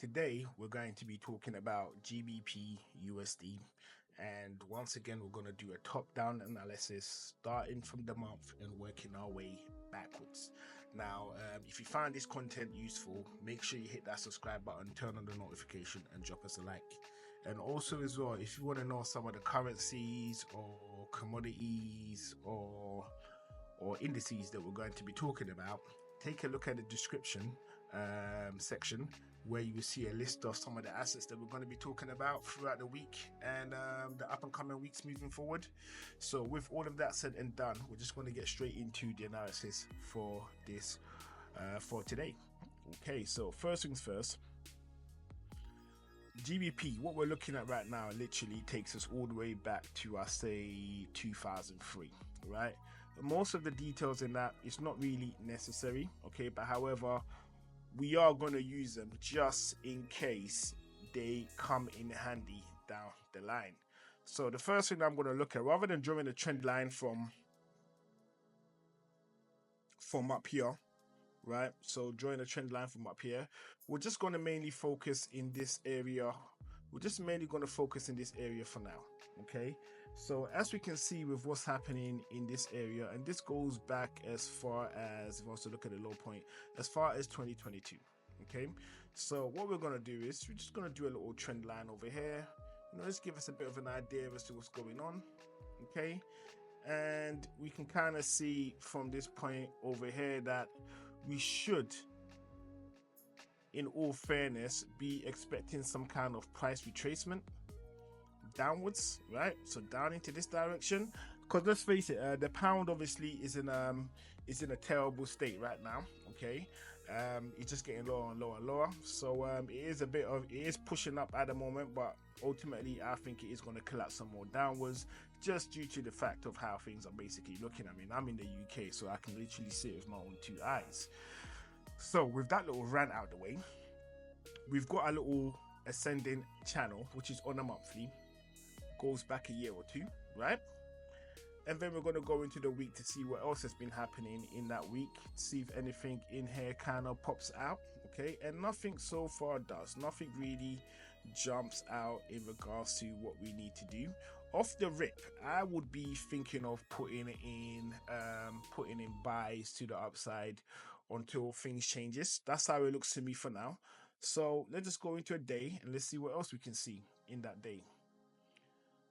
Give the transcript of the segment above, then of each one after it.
Today we're going to be talking about GBPUSD, and once again we're going to do a top-down analysis starting from the month and working our way backwards. Now if you find this content useful, make sure you hit that subscribe button, turn on the notification and drop us a like. And also as well, if you want to know some of the currencies or commodities or indices that we're going to be talking about, take a look at the description section where you will see a list of some of the assets that we're going to be talking about throughout the week and the up and coming weeks moving forward. So with all of that said and done, we're just going to get straight into the analysis for this for today. Okay, so first things first, GBP, what we're looking at right now literally takes us all the way back to, I say, 2003, right? Most of the details in that is not really necessary, okay, but however, we are going to use them just in case they come in handy down the line. So the first thing I'm going to look at, rather than drawing a trend line from up here, right? So drawing a trend line from up here, we're just going to mainly focus in this area. We're just mainly going to focus in this area for now, okay? So as we can see with what's happening in this area, and this goes back as far as, if I was to look at the low point, as far as 2022, okay? So what we're going to do is we're just going to do a little trend line over here, just give us a bit of an idea as to what's going on, okay? And we can kind of see from this point over here that we should, in all fairness, be expecting some kind of price retracement downwards, right? So down into this direction, because let's face it, the pound obviously is in a terrible state right now, okay? It's just getting lower and lower and lower, so it is pushing up at the moment, but ultimately I think it is going to collapse some more downwards, just due to the fact of how things are basically looking. I mean, I'm in the UK, so I can literally see it with my own two eyes. So with that little rant out the way, we've got a little ascending channel which is on a monthly, goes back a year or two, right? And then we're going to go into the week to see what else has been happening in that week, see if anything in here kind of pops out, okay? And nothing so far does, nothing really jumps out in regards to what we need to do. Off the rip, I would be thinking of putting in buys to the upside until things changes. That's how it looks to me for now. So let's just go into a day and let's see what else we can see in that day.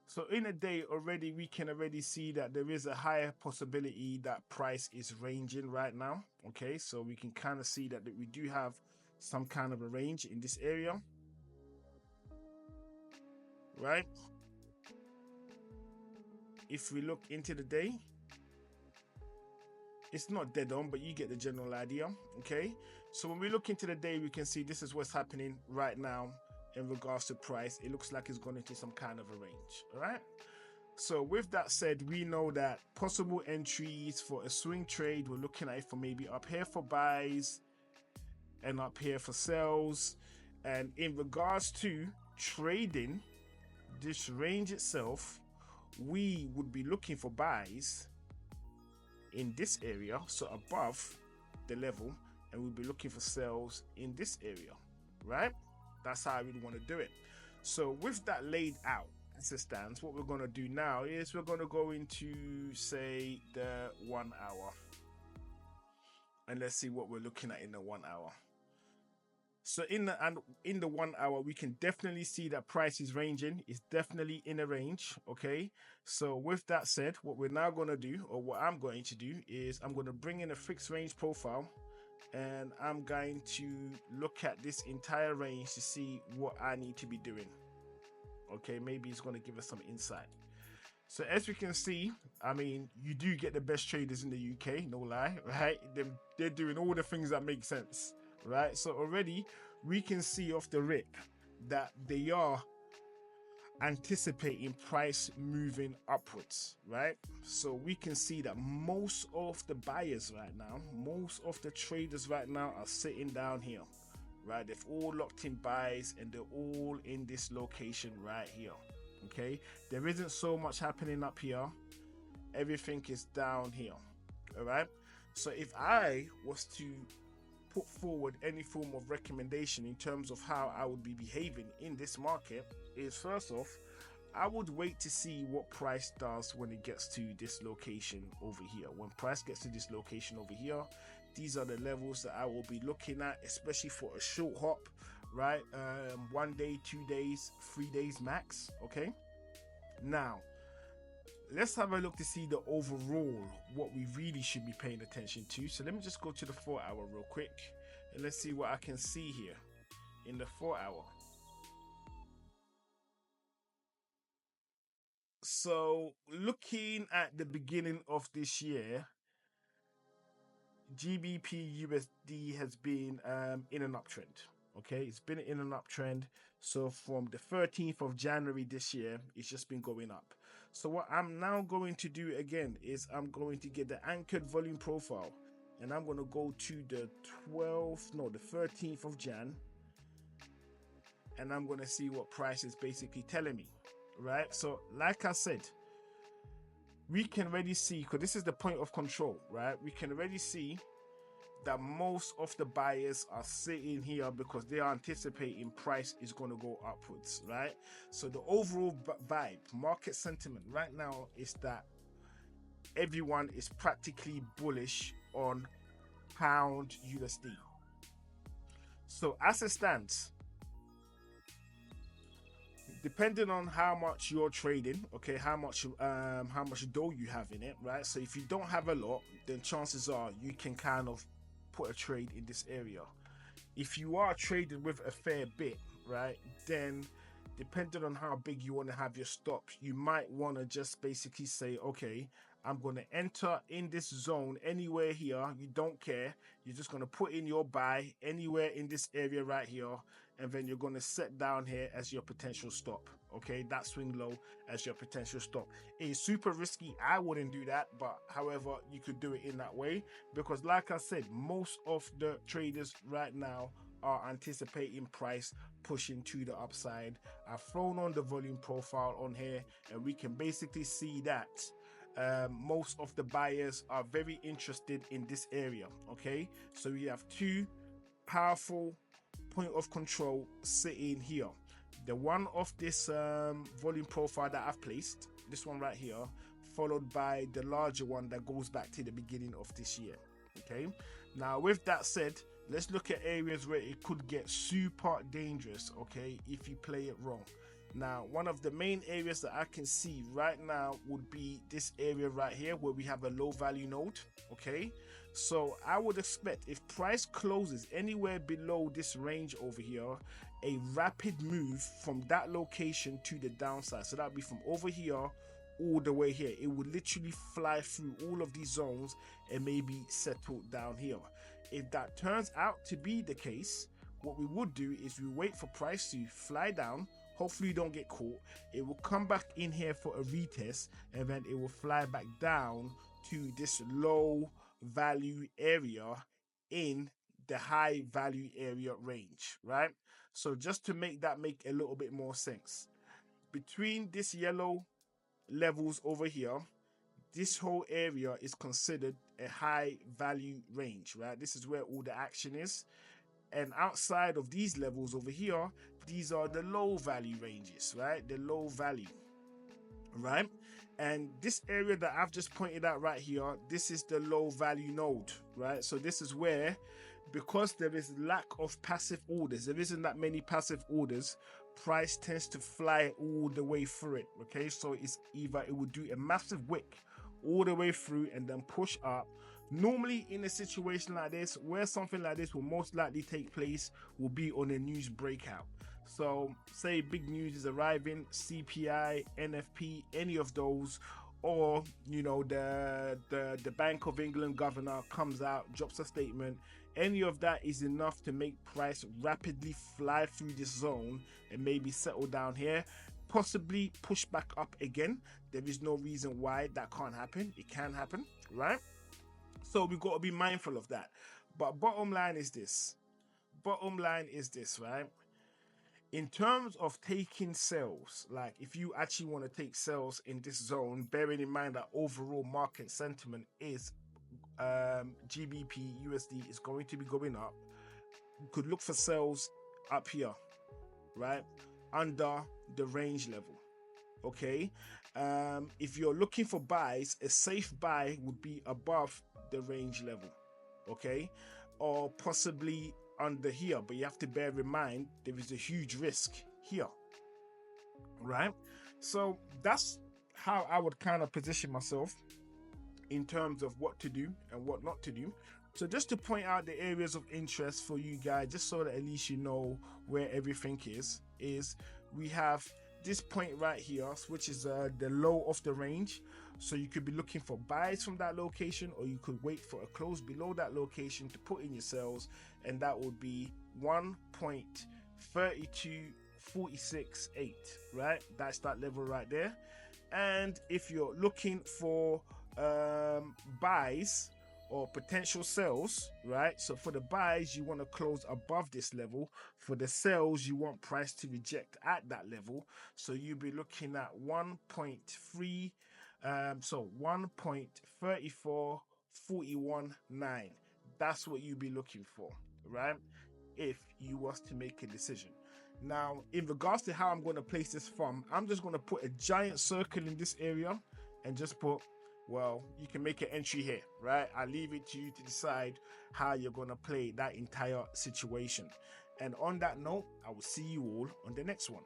So in a day already, we can already see that there is a higher possibility that price is ranging right now, okay? So we can kind of see that we do have some kind of a range in this area, right? If we look into the day, it's not dead on, but you get the general idea, okay? So when we look into the day, we can see this is what's happening right now in regards to price. It looks like it's gone into some kind of a range, all right? So with that said, we know that possible entries for a swing trade, we're looking at it for maybe up here for buys and up here for sells. And in regards to trading this range itself, we would be looking for buys in this area, so above the level, and we'll be looking for sells in this area, right? That's how I really want to do it. So with that laid out as it stands, what we're going to do now is we're going to go into, say, the 1 hour, and let's see what we're looking at in the 1 hour. So in the 1 hour, we can definitely see that price is ranging. It's definitely in a range, okay? So with that said, what we're now going to do, or what I'm going to do, is I'm going to bring in a fixed range profile, and I'm going to look at this entire range to see what I need to be doing, okay? Maybe it's going to give us some insight. So as we can see, I mean, you do get the best traders in the UK, no lie, right? They're doing all the things that make sense, right? So already we can see off the rip that they are anticipating price moving upwards, right? So we can see that most of the buyers right now, most of the traders right now are sitting down here, right? They've all locked in buys and they're all in this location right here, okay? There isn't so much happening up here. Everything is down here, all right? So if I was to put forward any form of recommendation in terms of how I would be behaving in this market is, first off, I would wait to see what price does when it gets to this location over here. When price gets to this location over here, these are the levels that I will be looking at, especially for a short hop, right? 1 day, 2 days, 3 days max. Okay, now let's have a look to see the overall what we really should be paying attention to. So let me just go to the 4 hour real quick and let's see what I can see here in the 4 hour. So looking at the beginning of this year, GBPUSD has been in an uptrend. Okay, it's been in an uptrend. So from the 13th of January this year, it's just been going up. So what I'm now going to do again is I'm going to get the anchored volume profile, and I'm going to go to the 13th of Jan, and I'm going to see what price is basically telling me, right? So like I said, we can already see, because this is the point of control, right? We can already see that most of the buyers are sitting here because they are anticipating price is going to go upwards, right? So the overall vibe, market sentiment right now is that everyone is practically bullish on pound USD. So as it stands, depending on how much you're trading, okay, how much dough you have in it, right? So if you don't have a lot, then chances are you can kind of put a trade in this area. If you are trading with a fair bit, right, then depending on how big you want to have your stops, you might want to just basically say, okay, I'm going to enter in this zone anywhere here. You don't care. You're just going to put in your buy anywhere in this area right here, and then you're going to set down here as your potential stop. Okay, that swing low as your potential stop. It's super risky. I wouldn't do that, but however, you could do it in that way, because like I said, most of the traders right now are anticipating price pushing to the upside. I've thrown on the volume profile on here, and we can basically see that most of the buyers are very interested in this area. Okay, so we have two powerful point of control sitting here. The one of this volume profile that I've placed, this one right here, followed by the larger one that goes back to the beginning of this year. Okay, now with that said, let's look at areas where it could get super dangerous, okay, if you play it wrong. Now, one of the main areas that I can see right now would be this area right here where we have a low value node, okay? So I would expect if price closes anywhere below this range over here, a rapid move from that location to the downside. So that would be from over here all the way here. It would literally fly through all of these zones and maybe settle down here. If that turns out to be the case, what we would do is we wait for price to fly down. Hopefully you don't get caught. It will come back in here for a retest, and then it will fly back down to this low value area in the high value area range, right? So just to make that make a little bit more sense, between this yellow levels over here, this whole area is considered a high value range, right? This is where all the action is. And outside of these levels over here, these are the low value ranges, right? The low value, right? And this area that I've just pointed out right here, this is the low value node, right? So this is where, because there is lack of passive orders, there isn't that many passive orders, price tends to fly all the way through it, okay? So it's either it would do a massive wick all the way through and then push up. Normally in a situation like this, where something like this will most likely take place, will be on a news breakout. So say big news is arriving, CPI, NFP, any of those, or you know, the Bank of England governor comes out, drops a statement. Any of that is enough to make price rapidly fly through this zone and maybe settle down here, possibly push back up again. There is no reason why that can't happen. It can happen, right? So we've got to be mindful of that. But bottom line is this, right? In terms of taking sales, like if you actually want to take sales in this zone, bearing in mind that overall market sentiment is GBPUSD is going to be going up, you could look for sales up here, right, under the range level. Okay, if you're looking for buys, a safe buy would be above the range level, okay, or possibly under here, but you have to bear in mind there is a huge risk here, right? So that's how I would kind of position myself in terms of what to do and what not to do. So just to point out the areas of interest for you guys, just so that at least you know where everything is we have this point right here, which is the low of the range. So you could be looking for buys from that location, or you could wait for a close below that location to put in your sales, and that would be 1.32468, right? That's that level right there. And if you're looking for buys or potential sales, right? So for the buys, you want to close above this level. For the sales, you want price to reject at that level. So you'll be looking at 1.34419. That's what you'll be looking for, right? If you was to make a decision. Now, in regards to how I'm going to place this thumb, I'm just going to put a giant circle in this area and just put, well, you can make an entry here, right? I leave it to you to decide how you're going to play that entire situation. And on that note, I will see you all on the next one.